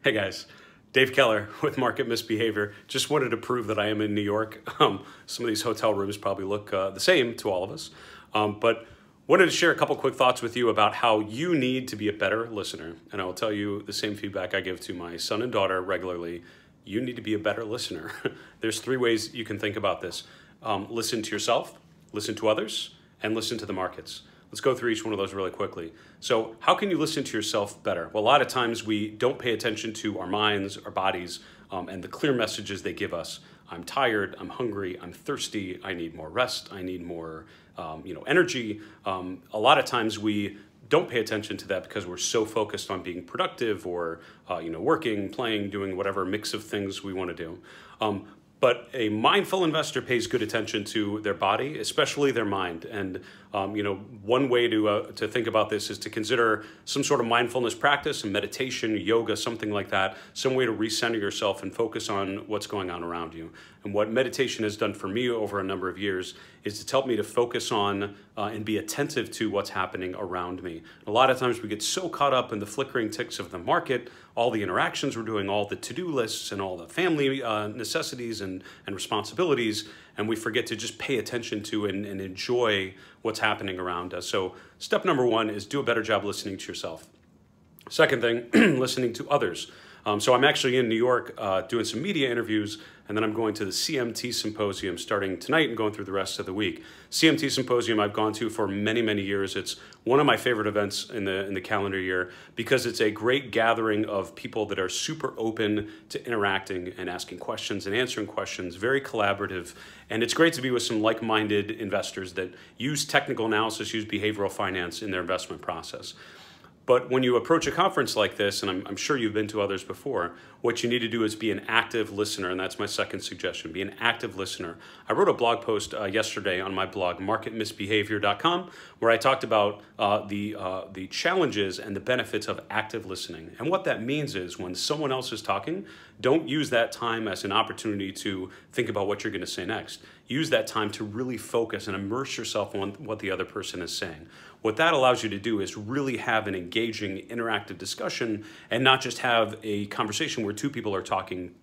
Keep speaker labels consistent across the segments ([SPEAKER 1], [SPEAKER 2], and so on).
[SPEAKER 1] Hey guys, Dave Keller with Market Misbehavior. Just wanted to prove that I am in New York. Some of these hotel rooms probably look the same to all of us, but wanted to share a couple quick thoughts with you about how you need to be a better listener. And I will tell you the same feedback I give to my son and daughter regularly. You need to be a better listener. There's three ways you can think about this. Listen to yourself, listen to others, and listen to the markets. Let's go through each one of those really quickly. So how can you listen to yourself better? Well, a lot of times we don't pay attention to our minds, our bodies, and the clear messages they give us. I'm tired, I'm hungry, I'm thirsty, I need more rest, I need more energy. A lot of times we don't pay attention to that because we're so focused on being productive or working, playing, doing whatever mix of things we want to do. But a mindful investor pays good attention to their body, especially their mind. And one way to think about this is to consider some sort of mindfulness practice, and meditation, yoga, something like that, some way to recenter yourself and focus on what's going on around you. And what meditation has done for me over a number of years is it's helped me to focus on and be attentive to what's happening around me. A lot of times we get so caught up in the flickering ticks of the market, all the interactions we're doing, all the to-do lists and all the family necessities and responsibilities, and we forget to just pay attention to and enjoy what's happening around us. So step number one is do a better job listening to yourself. Second thing, listening to others. So I'm actually in New York doing some media interviews, and then I'm going to the CMT Symposium starting tonight and going through the rest of the week. CMT Symposium I've gone to for many, many years. It's one of my favorite events in the calendar year because it's a great gathering of people that are super open to interacting and asking questions and answering questions, very collaborative. And it's great to be with some like-minded investors that use technical analysis, use behavioral finance in their investment process. But when you approach a conference like this, and I'm sure you've been to others before, what you need to do is be an active listener, and that's my second suggestion, be an active listener. I wrote a blog post yesterday on my blog, marketmisbehavior.com, where I talked about the challenges and the benefits of active listening. And what that means is when someone else is talking, don't use that time as an opportunity to think about what you're going to say next. Use that time to really focus and immerse yourself on what the other person is saying. What that allows you to do is really have an engaging, interactive discussion and not just have a conversation where two people are talking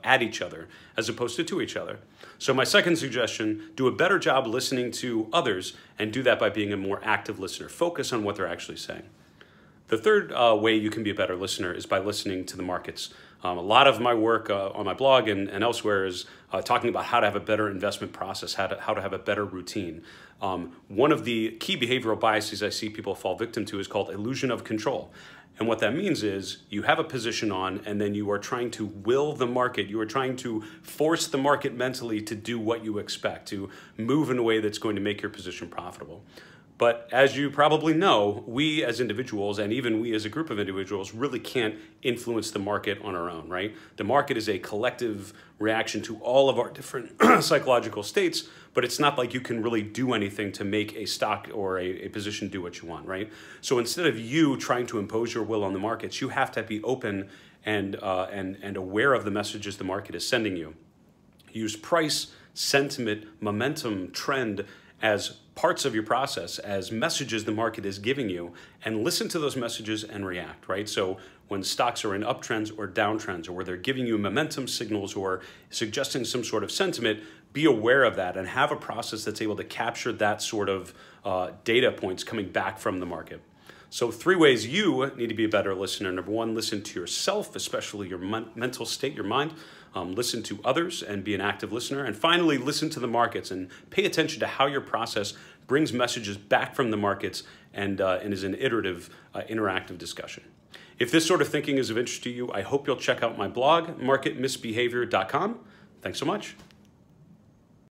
[SPEAKER 1] at each other as opposed to each other. So my second suggestion, do a better job listening to others and do that by being a more active listener. Focus on what they're actually saying. The third way you can be a better listener is by listening to the markets. A lot of my work on my blog and elsewhere is talking about how to have a better investment process, how to have a better routine. One of the key behavioral biases I see people fall victim to is called illusion of control. And what that means is you have a position on and then you are trying to will the market. You are trying to force the market mentally to do what you expect, to move in a way that's going to make your position profitable. But as you probably know, we as individuals, and even we as a group of individuals, really can't influence the market on our own, right? The market is a collective reaction to all of our different psychological states, but it's not like you can really do anything to make a stock or a position do what you want, right? So instead of you trying to impose your will on the markets, you have to be open and aware of the messages the market is sending you. Use price, sentiment, momentum, trend as parts of your process, as messages the market is giving you, and listen to those messages and react, right? So when stocks are in uptrends or downtrends, or where they're giving you momentum signals or suggesting some sort of sentiment, be aware of that and have a process that's able to capture that sort of data points coming back from the market. So three ways you need to be a better listener. Number one, listen to yourself, especially your mental state, your mind. Listen to others and be an active listener. And finally, listen to the markets and pay attention to how your process brings messages back from the markets and is an iterative, interactive discussion. If this sort of thinking is of interest to you, I hope you'll check out my blog, marketmisbehavior.com. Thanks so much.